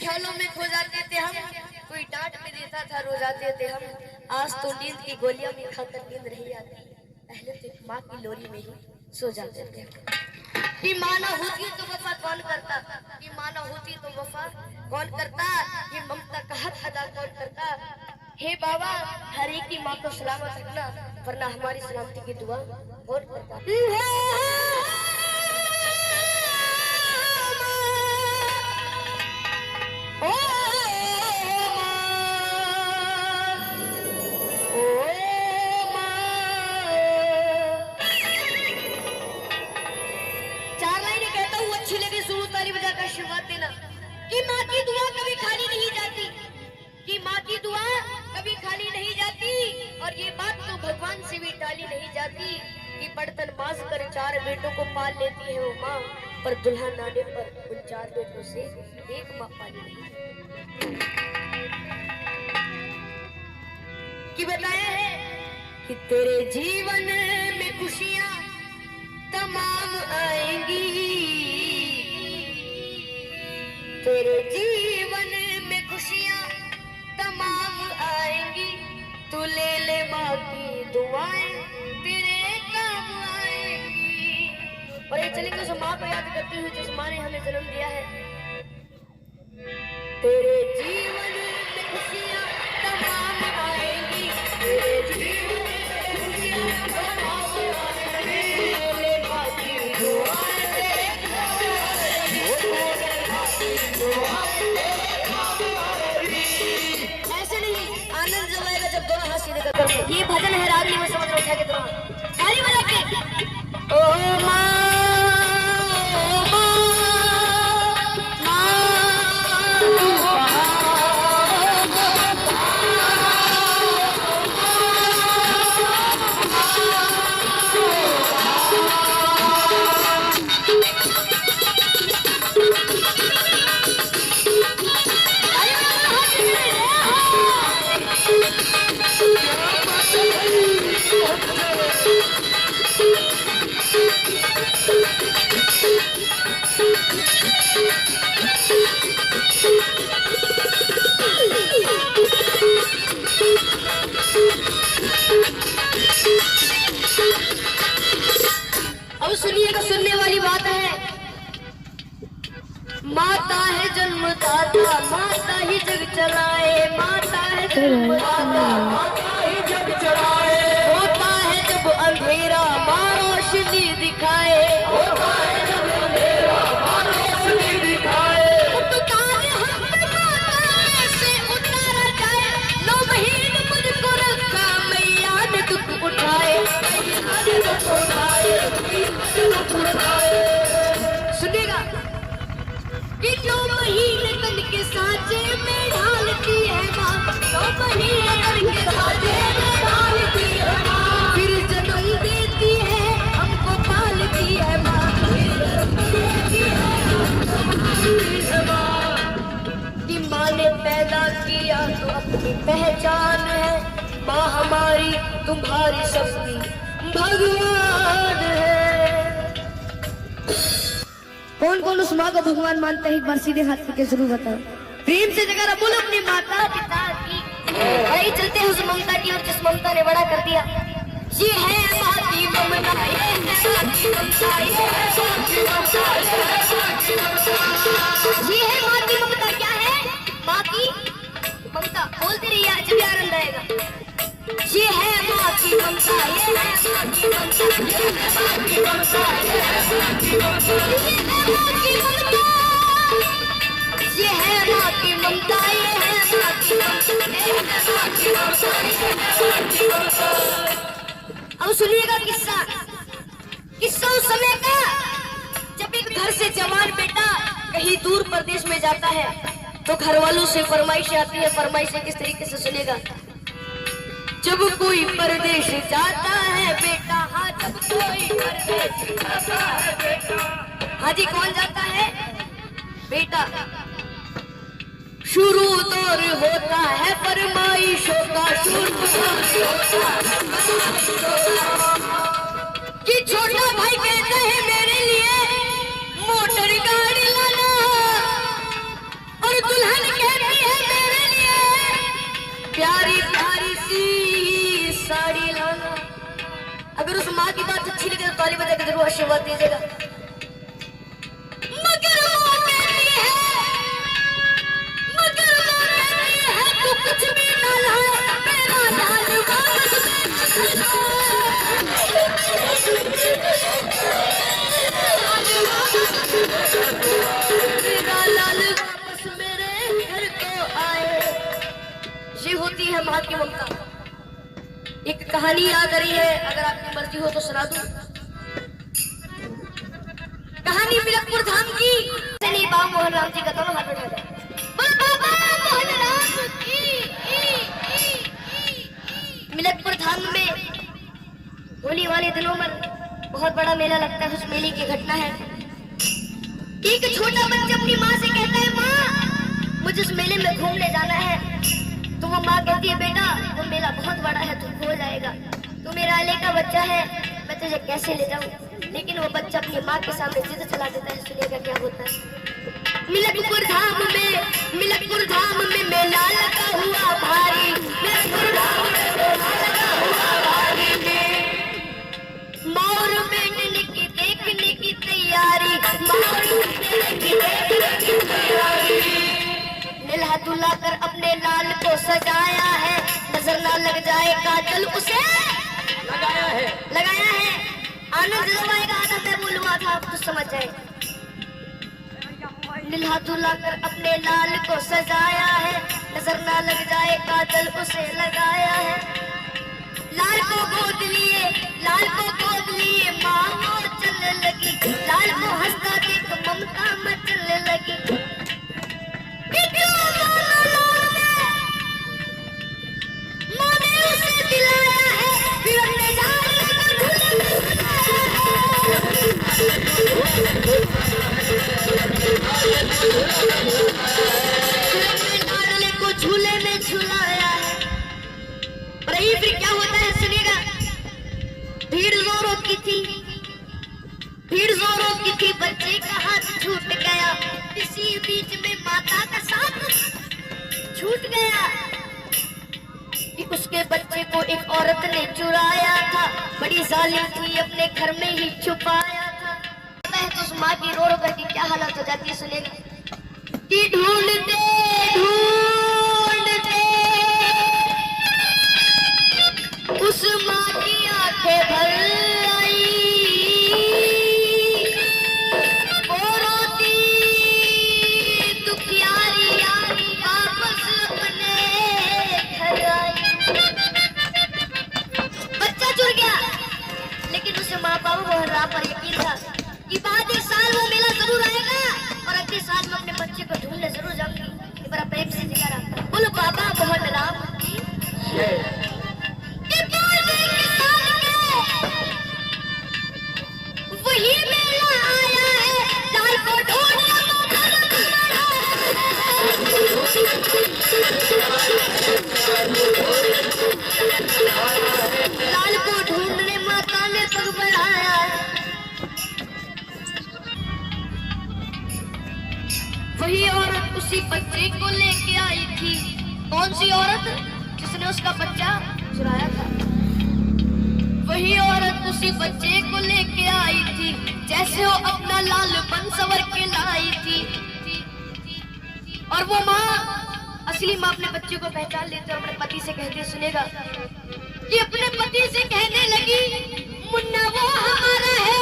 ख्यालों में खो जाते थे हम, कोई डांट में देता था रो जाते थे हम। आज तो नींद की गोलियां भी खाकर नींद नहीं आती, पहले तो एक माँ की लोरी में ही सो जाते थे। कि माँ ना होती तो वफा कौन करता, कि माँ ना होती तो वफा कौन करता, ये ममता का हक अदा कौन करता। हे बाबा हर एक की माँ को सलामत रखना, वरना हमारी सलामती की दुआ कौन करता। आशीर्वाद देना कि माँ की दुआ कभी खाली नहीं जाती, कि माँ की दुआ कभी खाली नहीं जाती। और ये बात तो भगवान से भी टाली नहीं जाती कि बर्तन मांज कर 4 बेटों को पाल लेती है वो माँ, पर दुल्हन आने पर उन 4 बेटों से एक माँ पाली नहीं। कि बताया है कि तेरे जीवन में खुशियां तमाम आएंगी, तेरे जीवन में खुशियां तमाम आएंगी, तू ले ले माँ की दुआएं तेरे काम आएंगी। और ये चलेंगे उस माँ को याद करते हुए जिस माँ ने हमें जन्म दिया है। तेरे जीवन में खुशियां तमाम आएंगी, तेरे जीवन में खुशियां तमाम आएंगी, ले माँ की दुआएं तेरे काम आएंगी। ऐसे नहीं, आनंद जब आएगा जब दोनों हाथ सीधे कर। ये भजन है रागनी में समझ उठा के दोनों ताली बजा के ओ माँ अब सुनिएगा, सुनने वाली बात है। माता है जन्मदाता, माता ही जग चलाए, माता है जन्मदाता, माता ही जग चलाए। होता है जब अंधेरा माँ रोशनी दिखाए, होता है जब अंधेरा माँ रोशनी दिखाए। पुकारे हम माता से उतारा जाए, 9 महीने मुझको रखा मैया ने दुख उठाए, मैया ने दुख उठाए। सुनेगा कि 9 महीने तन के साँचे में ढालती है माँ, 9 महीने तन के साँचे में ढालती है माँ, फिर जन्म देती है हमको पालती है माँ, फिर जन्म देती है हमको पालती है माँ। कि माँ ने पैदा किया तो अपनी पहचान है, माँ हमारी तुम्हारी सबकी भगवान है। कौन कौन उस माँ को भगवान मानता है, एक बार सीधे हाथ करके जरूर बताओ। प्रेम से जगह बोलो अपनी माता पिता की। भाई चलते हैं उस ममता की और जिस ममता ने बड़ा कर दिया। ये है माँ की ममता, ये है माँ की ममता, ये है माँ की ममता, ये है माँ की ममता। ये है माँ की ममता। क्या है माँ की ममता? बोलते रहिए, जब आनंद आएगा। ये है माँ की ममता, ये है माँ की ममता, ये है माँ की ममता, ये है माँ की ममता, ये है माँ की ममता, ये है माँ की ममता, ये है माँ की ममता, ये है माँ की ममता। अब सुनिएगा किस्सा, किस्सा उस समय का जब एक घर से जवान बेटा कहीं दूर प्रदेश में जाता है तो घर वालों से फरमाइश आती है। फरमाइश किस तरीके से सुनेगा। जब कोई परदेश जाता है बेटा, हाँ जब कोई परदेश जाता है बेटा, हाँ जी कौन जाता है बेटा। शुरू दौर होता है फरमाइशों का, शुरू दौर होता है कि छोटा भाई कहता है मेरे लिए मोटर गाड़ी लाना और दुल्हन की बात अच्छी लगे तो ताली बजा के जरूर आशीर्वाद दीजिएगा। मगर वो कहती है, मगर वो कहती है तू कुछ भी ना लाए, मेरा लाल वापस मेरा लाल वापस मेरे घर को आए। ये होती है माँ की ममता। एक कहानी याद आ रही है, अगर आपकी मर्जी हो तो सुना दूं। कहानी मिलकपुर धाम की। नहीं बाबा मोहन राम जी का दोनों हाथ उठा दे। बाबा मोहन राम की। मिलकपुर धाम में होली वाले दिनों में बहुत बड़ा मेला लगता है। उस मेले की घटना है, एक छोटा बच्चा अपनी माँ से कहता है, माँ मुझे उस मेले में घूमने जाना है। तो वो माँ कहती है, बेटा वो मेला बहुत बड़ा है, तू खो जाएगा, तू मेरा अले का बच्चा है, मैं तुझे कैसे ले जाऊं। लेकिन वो बच्चा अपनी माँ के सामने जिद चला देता है। सुनिएगा क्या होता है। मिलकपुर धाम में मेला लगा हुआ भारी। मिलकपुर धाम में मेला लगा हुआ भारी। मोर बेटने की देखने की तैयारी। नीला दूल्हा कर अपने लाल को सजाया है, नजर ना लग जाए काजल उसे लगाया है। आनंद जब आएगा आधा मैं बोलूंगा था, आप तो समझ जाए। नीला दूल्हा कर अपने लाल को सजाया है, नजर ना लग जाए काजल उसे लगाया है। लाल को गोद लिए माँ और चलने लगी। लाल को हंसता देख ममता मचलने लगी। माँ ने उसे दिलाया है, फिर अपने लाडले को झूले में झुलाया है। और ये फिर क्या होता है सुनिएगा। भीड़ जोरों की थी, बच्चे का हाथ छूट गया। इसी बीच में माता का साथ छूट गया कि उसके बच्चे को एक औरत ने चुराया था। बड़ी जालिम थी, अपने घर में ही छुपाया था। तो उस माँ की रो रो करके क्या हालत हो जाती है सुनिएगा। कि ढूंढते उस माँ की आंखें भर आई। वो रोती दुखियारी वापस अपने घर आई। बच्चा जुड़ गया, लेकिन उसे माँ बाबू मोहन राम पर यकीन था कि बाद एक साल वो मेला जरूर आएगा और अगले साल मैं अपने बच्चे को ढूंढने जरूर जाऊंगी। बड़ा प्रेम से जिक्र आता है। बोलो बाबा मोहन राम की। वही मेला आया है, लाल को ढूंढने माता ने पग बढ़ाया है। वही औरत उसी बच्चे को लेके आई थी। कौन सी औरत? जिसने उसका बच्चा चुराया था। वही औरत उसी बच्चे को लेके आई थी, जैसे वो अपना लाल बन सवर के लाई थी। और वो माँ, असली माँ अपने बच्चे को पहचान लेती और अपने पति से कहती, सुनेगा कि अपने पति से कहने लगी, मुन्ना वो हमारा है,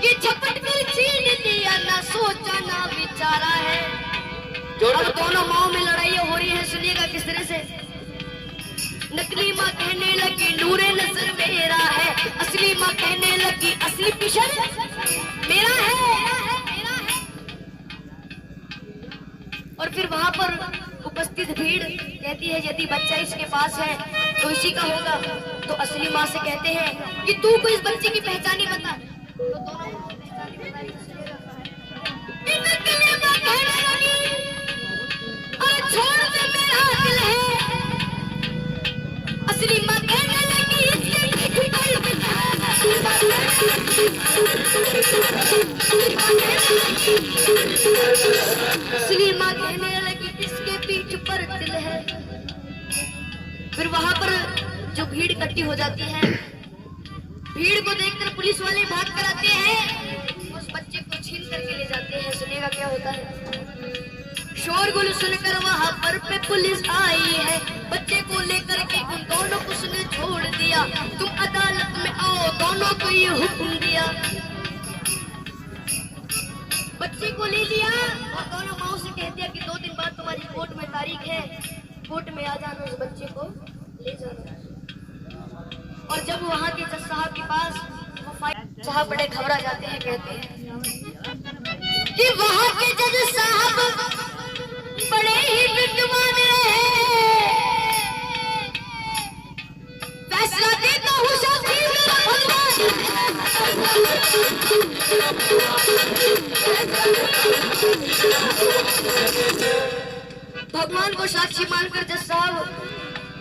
ये झपट कर छीन लिया, ना सोचा ना विचारा है। अब दोनों माओ में लड़ाइयाँ हो रही है। सुनिएगा किस तरह से। नकली माँ कहने लगी नूरे नजर मेरा है, असली माँ कहने लगी असली पिशन मेरा है। और फिर वहां पर उपस्थित भीड़ कहती है, यदि बच्चा इसके पास है तो इसी का होगा। तो असली माँ से कहते हैं कि तू को इस बच्चे की पहचान ही बता। तो दोनों छोड़ दे मेरा दिल है। असली माँ कहने लगी असली माँ कहने लगी इसके पीठ पर दिल है। फिर वहां पर जो भीड़ इकट्ठी हो जाती है, भीड़ को देखकर पुलिस वाले भाग कर आते हैं, उस बच्चे को छीन करके ले जाते हैं। सुनिएगा क्या होता है। शोरगुल सुनकर वहां पर पे पुलिस आई है, बच्चे को लेकर के उन दोनों को उसने छोड़ दिया। तुम अदालत में आओ, दोनों को ये हुक्म दिया। बच्चे को ले लिया और दोनों माओ से कह दिया कि 2 दिन बाद तुम्हारी कोर्ट में तारीख है, कोर्ट में आ जाना, उस बच्चे को ले जाना। और जब वहां के जज साहब के पास वो फाइल साहब बड़े घबरा जाते हैं, कहते हैं कि वहां के जज साहब बड़े ही विद्वान रहे, फैसला देता हूँ साथी मेरा भगवान। भगवान को साक्षी मानकर जज साहब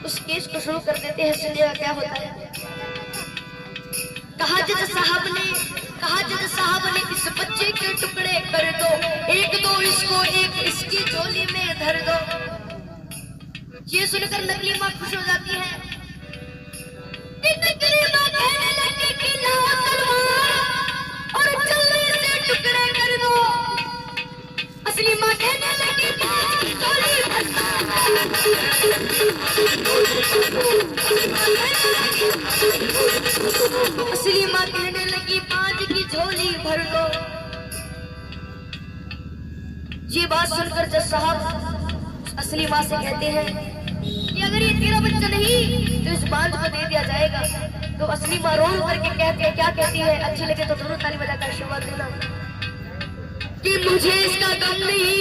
उस केस को शुरू कर देते हैं। सुनिएगा क्या होता है। कहा जज साहब ने इस बच्चे के टुकड़े कर दो, एक दो इसको, एक इसकी झोली में धर दो। ये सुनकर नकली माँ खुश हो जाती है। नकली माँ कहने लगी कि लाओ तलवार और जल्दी से टुकड़े कर दो। असली माँ कहने लगी कि इसकी झोली भर दो। असली माँ कहने लगी 5 की झोली भर दो। ये बात सुनकर जज साहब असली माँ से कहते हैं कि अगर ये तेरा बच्चा नहीं तो इस बांझ को दे दिया जाएगा। तो असली माँ रो करके कहती है, क्या कहती है, अच्छी लगे तो जरूर ताली बजाकर आशीर्वाद देना कि मुझे इसका गम नहीं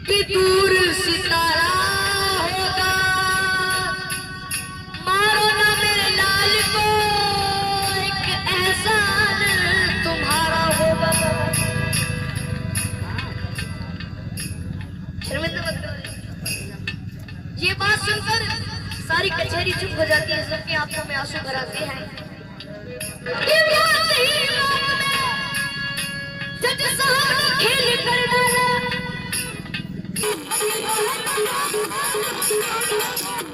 कि दूर सितारा होगा, मारो ना मेरे लाल को, एक एहसान तुम्हारा होगा। शर्मिंदा मत करो। ये बात सुनकर सारी कचहरी चुप हो जाती है, सबके आंखों में आंसू भर आते हैं। जज साहब ने खेल कर डाला,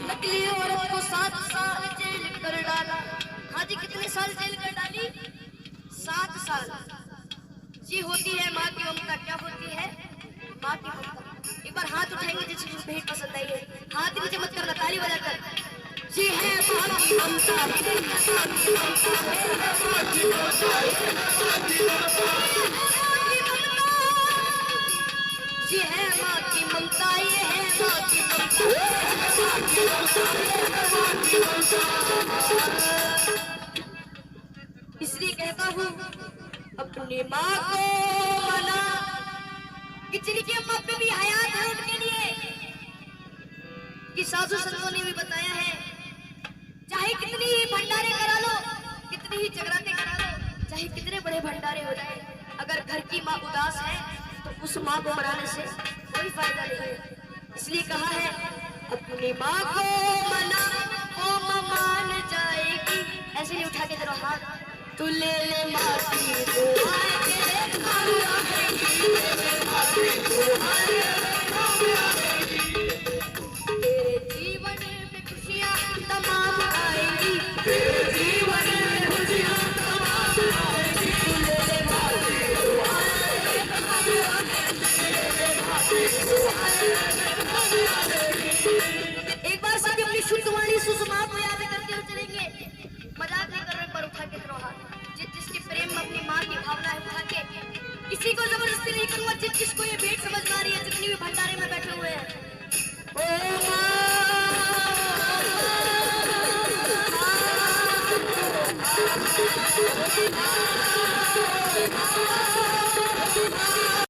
नकली औरत को 7 साल जेल कर डाला। हाँ जी, कितने साल जेल कर डाली? 7 साल। ये होती है माँ की ममता। क्या होती है? माँ की ममता। एक बार हाथ उठाएंगे जिसको भेंट पसंद आई है, हाथ नीचे मत करना, ताली बजाकर। ये है माँ की ममता, ये है माँ की ममता, ये है माँ की ममता। इसलिए कहता हूँ अपनी माँ को मना कि जिनकी अम्मा पे भी हयात है उनके लिए, कि साधु संतों ने भी बताया है, चाहे कितनी ही भंडारे करा लो, कितनी ही जगराते करा लो, चाहे कितने बड़े भंडारे हो जाए, अगर घर की माँ उदास है तो उस माँ को मनाने से कोई फायदा नहीं है। इसलिए कहा है अपनी माँ को मना, वो माँ मान जाएगी। ऐसे नहीं उठा के जरा हाथ, तू ले ले माँ की दुआएं, तेरे जीवन में खुशियाँ तमाम आएगी, तेरे जीवन में खुशियाँ तमाम आएगी। तू ले ले माँ की दुआएं। एक बार सभी अपनी शुद्ध वाणी सुषमा को याद करते हुए चलेंगे। मजाक नहीं कर रहे, पर उठा के करो हाथ। जिसके प्रेम में अपनी माँ की भावना है, उठा के। किसी को जबरदस्ती नहीं करूंगा, जिसको ये भेंट समझ में आ रही है, जितनी भी भंडारे में बैठे हुए हैं।